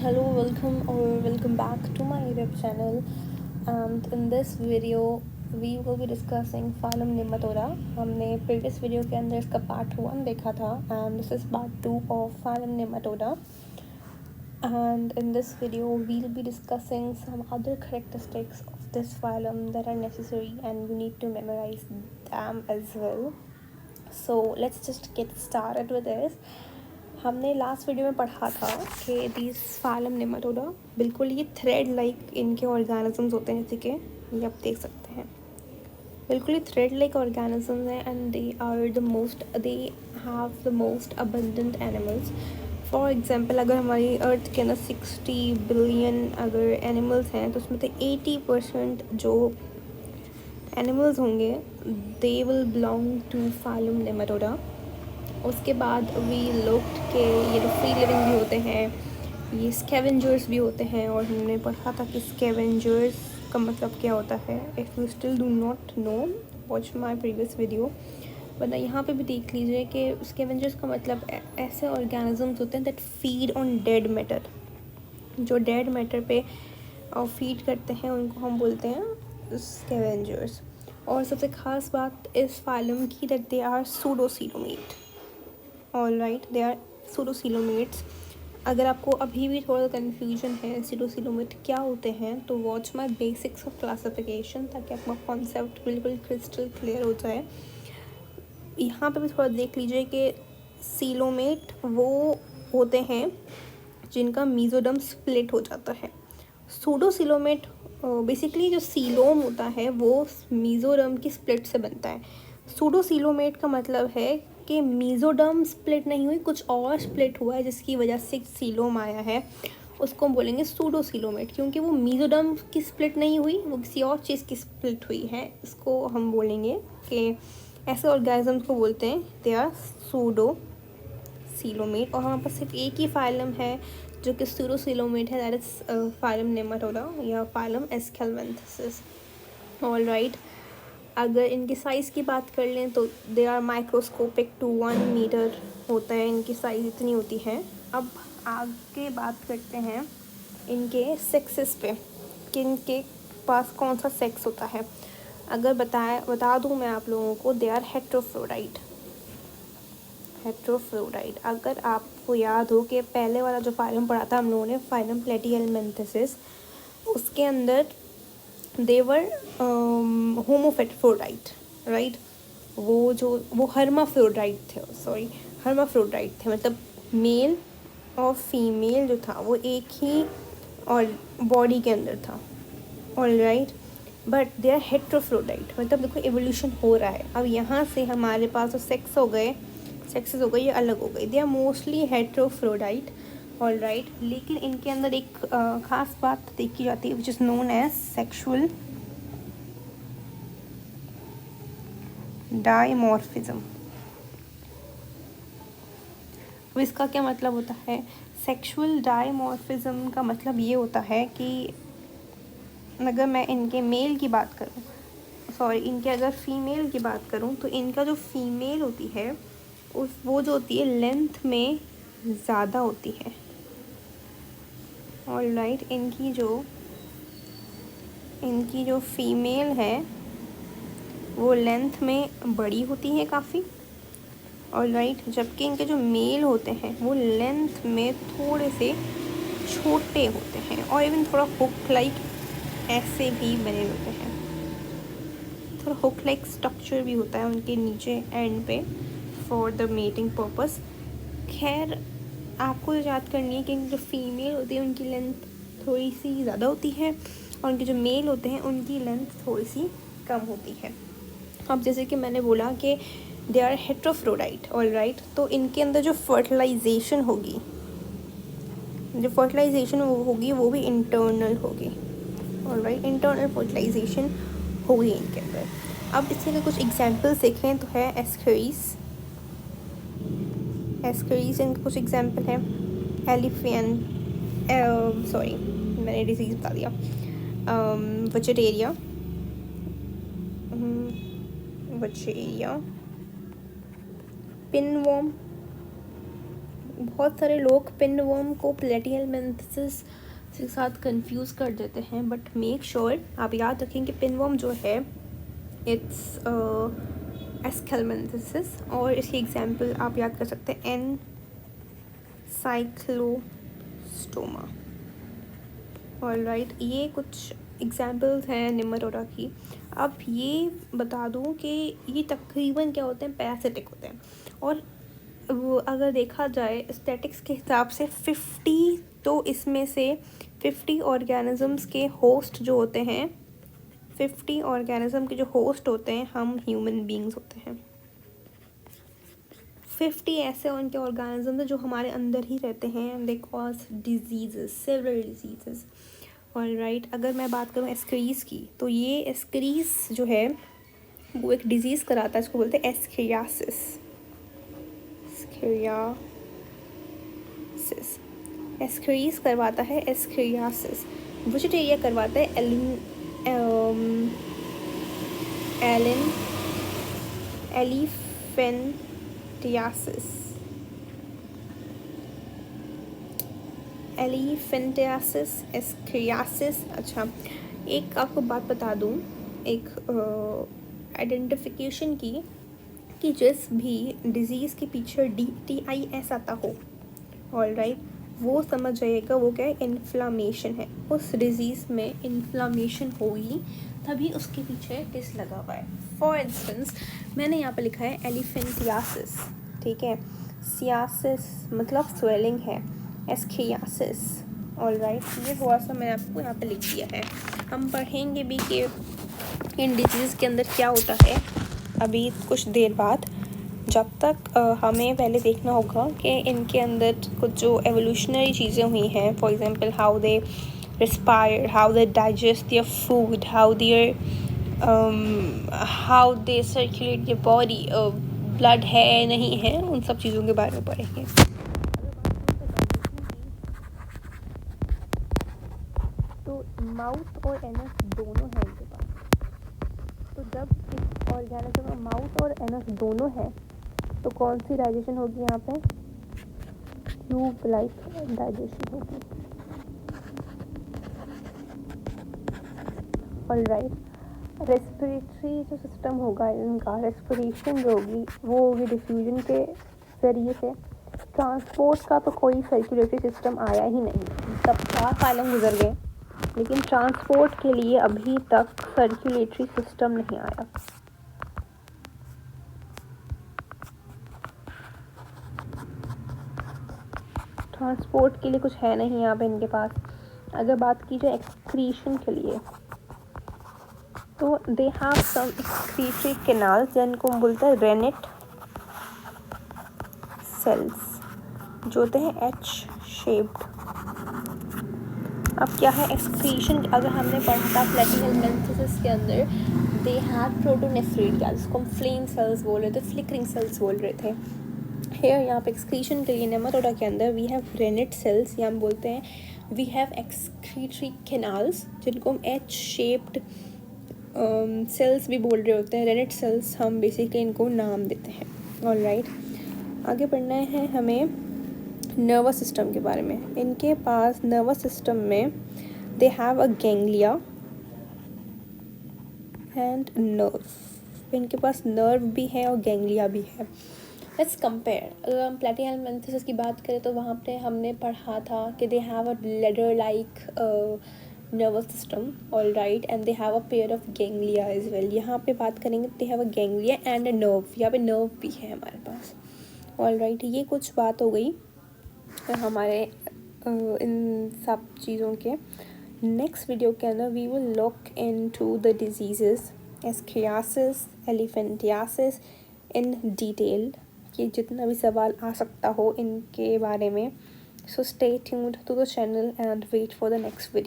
Hello, welcome back to my YouTube channel. And in this video, we will be discussing phylum Nematoda. हमने previous video के अंदर इसका part 1 देखा था, and this is part 2 of phylum Nematoda. And in this video, we'll be discussing some other characteristics of this phylum that are necessary, and you need to memorize them as well. So let's just get started with this. हमने last video में पढ़ा था कि this phylum Nematoda बिल्कुल ये thread like इनके organisms होते हैं, जैसे कि ये आप देख सकते हैं, बिल्कुल ही थ्रेड लाइक ऑर्गेनिजम्स हैं and they have the most abundant animals. For example, अगर हमारी अर्थ के अंदर 60 बिलियन अगर एनिमल्स हैं तो उसमें से 80% जो एनिमल्स होंगे they will belong to phylum nematoda. उसके बाद वी लुक्ड के ये जो फ्री लिविंग भी होते हैं, ये स्कैवेंजर्स भी होते हैं, और हमने पढ़ा था कि स्कैवेंजर्स का मतलब क्या होता है. If you still do not know, watch my previous video. वरना यहाँ पे भी देख लीजिए कि स्कैवेंजर्स का मतलब ऐसे ऑर्गेनिजम्स होते हैं that feed on dead matter. जो डेड मैटर पे फीड करते हैं उनको हम बोलते हैं स्कैवेंजर्स. और सबसे ख़ास बात इस फाइलम की that they are pseudocoelomate. All right, they are pseudocoelomates. अगर आपको अभी भी थोड़ा कन्फ्यूजन है सूडोसीलोमेट क्या होते हैं, तो watch my basics of classification, ताकि आपका कॉन्सेप्ट बिल्कुल क्रिस्टल क्लियर हो जाए. यहाँ पे भी थोड़ा देख लीजिए कि सीलोमेट वो होते हैं जिनका मीजोडर्म स्प्लिट हो जाता है. सूडोसीलोमेट बेसिकली जो सीलोम होता है वो मीजोडर्म की स्प्लिट से बनता है. सूडोसीलोमेट का मतलब है कि मीजोडर्म स्प्लिट नहीं हुई, कुछ और स्प्लिट हुआ है जिसकी वजह से सीलोम आया है, उसको हम बोलेंगे सूडोसीलोमेट. क्योंकि वो मीजोडर्म की स्प्लिट नहीं हुई, वो किसी और चीज़ की स्प्लिट हुई है, इसको हम बोलेंगे कि ऐसे ऑर्गेनिजम्स को बोलते हैं दे आर सूडोसीलोमेट. और हमारे पास सिर्फ एक ही फाइलम है जो कि सूडोसीलोमेट है, दैट इज फाइलम नेमाटोडा या फाइलम एस्केलमेंथिसिस. ऑल राइट, अगर इनकी साइज़ की बात कर लें तो they are microscopic to 1 metre होता है, इनकी साइज़ इतनी होती है. अब आगे बात करते हैं इनके सेक्सेस पे कि इनके पास कौन सा सेक्स होता है. अगर बता दूँ मैं आप लोगों को, दे आर हेट्रोफ्रोडाइट. अगर आपको याद हो कि पहले वाला जो फाइलम पढ़ा था हम लोगों ने, फाइलम प्लेटिहेलमिन्थिसिस, उसके अंदर देवर होमोफेट्रोडाइट, राइट. वो हर्माफ्रोडाइट थे, मतलब मेल और फीमेल जो था वो एक ही और बॉडी के अंदर था. All right, but they are hermaphrodite, मतलब देखो एवोल्यूशन हो रहा है. अब यहाँ से हमारे पास जो सेक्सेस हो गए, ये अलग हो गई. They are mostly hermaphrodite. All right, लेकिन इनके अंदर एक ख़ास बात देखी जाती है which is known as sexual dimorphism. अब इसका क्या मतलब होता है? सेक्शुअल डायमॉर्फिज्म का मतलब ये होता है कि अगर मैं इनके मेल की बात करूँ, इनके अगर फीमेल की बात करूँ, तो इनका जो फीमेल होती है वो जो होती है लेंथ में ज़्यादा होती है. ऑल राइट, इनकी जो फीमेल है वो लेंथ में बड़ी होती है काफ़ी. ऑल राइट, जबकि इनके जो मेल होते हैं वो लेंथ में थोड़े से छोटे होते हैं, और इवन थोड़ा हुक लाइक ऐसे भी बने होते हैं. थोड़ा हुक लाइक स्ट्रक्चर भी होता है उनके नीचे एंड पे फॉर द मेटिंग पर्पस. खैर, आपको याद करनी है कि जो फीमेल होती है उनकी लेंथ थोड़ी सी ज़्यादा होती है, और उनके जो मेल होते हैं उनकी लेंथ थोड़ी सी कम होती है. अब जैसे कि मैंने बोला कि दे आर हेट्रोफ्रोडाइट. ऑल राइट, तो इनके अंदर जो फर्टिलाइजेशन होगी वो भी इंटरनल होगी. ऑल राइट, इंटरनल फर्टिलाइजेशन होगी इनके अंदर. अब इसके अगर कुछ एग्जाम्पल्स देखें तो है एस्करीज. इनका कुछ एग्जाम्पल है. एलिफेंट, मैंने डिजीज़ बता दिया. वचेटेरिया, पिनवॉर्म, बहुत सारे लोग पिनवर्म को प्लेटिहेल्मिन्थेसिस के साथ कंफ्यूज कर देते हैं, बट मेक श्योर आप याद रखें कि पिनवर्म जो है इट्स एस्केल्मिन्थेसिस, और इसकी एग्जांपल आप याद कर सकते हैं एनसाइक्लोस्टोमा। ऑलराइट, ये कुछ एग्जांपल्स हैं निमेटोडा की। अब ये बता दूं कि ये तकरीबन क्या होते हैं, पैरासिटिक होते हैं, और वो अगर देखा जाए स्टैटिक्स के हिसाब से 50, तो इसमें से 50 ऑर्गेनिजम्स के होस्ट जो होते हैं, 50 ऑर्गेनिज्म के जो होस्ट होते हैं हम ह्यूमन बींग्स होते हैं। 50 ऐसे उनके ऑर्गेनिज्म हैं जो हमारे अंदर ही रहते हैं, they cause diseases, several diseases. Alright, अगर मैं बात करूँ एस्करीज की, तो ये एस्करीज जो है वो एक डिजीज़ कराता है, इसको बोलते हैं एस्केरियासिस। एस्करीज करवाता है एस्केरियासिस। विजिटेरिया करवाता है एलिफेंटियासिस, एस्केरियासिस। अच्छा, एक आपको बात बता दूं, एक आइडेंटिफिकेशन की, कि जिस भी डिज़ीज़ के पीछे DTIS आता हो, ऑलराइट, वो समझ जाइएगा वो क्या है, इन्फ्लामेशन है। उस डिज़ीज़ में इन्फ्लामेशन होगी तभी उसके पीछे टिस लगा हुआ है। फॉर इंस्टेंस मैंने यहाँ पे लिखा है एलिफेंटियासिस, ठीक है, सियासिस मतलब स्वेलिंग है, एस्केरियासिस। ऑलराइट, ये थोड़ा सा मैंने आपको यहाँ पे लिख दिया है। हम पढ़ेंगे भी कि इन डिजीज़ के अंदर क्या होता है अभी कुछ देर बाद। जब तक हमें पहले देखना होगा कि इनके अंदर कुछ जो एवोल्यूशनरी चीज़ें हुई हैं, for example how they respire, how they digest their food, how they circulate their body, blood है नहीं है, उन सब चीज़ों के बारे में पढ़ेंगे। तो माउथ और एनस दोनों हैं इनके पास। तो जब इस ऑर्गेनिज्म में माउथ और एनस दोनों है तो कौन सी डाइजेशन होगी यहाँ पे, ट्यूब लाइक डाइजेशन होगी। ऑलराइट, रेस्पिरेटरी जो सिस्टम होगा इनका, रेस्पिरेशन जो होगी वो होगी डिफ्यूजन के ज़रिए से। ट्रांसपोर्ट का तो कोई सर्कुलेटरी सिस्टम आया ही नहीं, तब 4 फाइलम गुजर गए, लेकिन ट्रांसपोर्ट के लिए अभी तक सर्कुलेटरी सिस्टम नहीं आया। ट्रांसपोर्ट के लिए कुछ है नहीं यहाँ पे इनके पास। अगर बात की जाए एक्सक्रीशन के लिए, तो they have some excretory canal जिनको हम बोलते हैं रेनेट सेल्स, जो होते हैं H शेप्ड। अब क्या है एक्सक्रीशन, अगर हमने पढ़ा था प्लेटिहेल्मिन्थेसिस के अंदर दे हैव प्रोटोनेफ्रेट, या जिसको हम फ्लेम सेल्स बोल रहे थे, फ्लिकरिंग सेल्स बोल रहे थे। यहाँ पे एक्सक्रीशन के लिए नेमाटोडा के अंदर वी हैव रेनेट सेल्स, या हम बोलते हैं वी हैव एक्सक्रीटरी कैनाल्स, जिनको हम H शेप्ड सेल्स भी बोल रहे होते हैं, रेनेट सेल्स हम बेसिकली इनको नाम देते हैं। ऑलराइट, आगे बढ़ना है हमें नर्वस सिस्टम के बारे में। इनके पास नर्वस सिस्टम में they have a ganglia and nerve, इनके पास नर्व भी है और गैंग्लिया भी है। लेट्स कंपेयर, अगर हम प्लेटिहेल्मिन्थेसिस की बात करें तो वहाँ पे हमने पढ़ा था कि they have a ladder like nervous system, all right, and they have a pair of ganglia as well। यहाँ पे बात करेंगे they have a ganglia and a nerve, यहाँ पे nerve भी है हमारे पास। all right, ये कुछ बात हो गई हमारे इन सब चीज़ों के। नेक्स्ट वीडियो के अंदर we will look into the diseases ascariasis, elephantiasis in detail, कि जितना भी सवाल आ सकता हो इनके बारे में। So stay tuned to the channel and wait for the next video.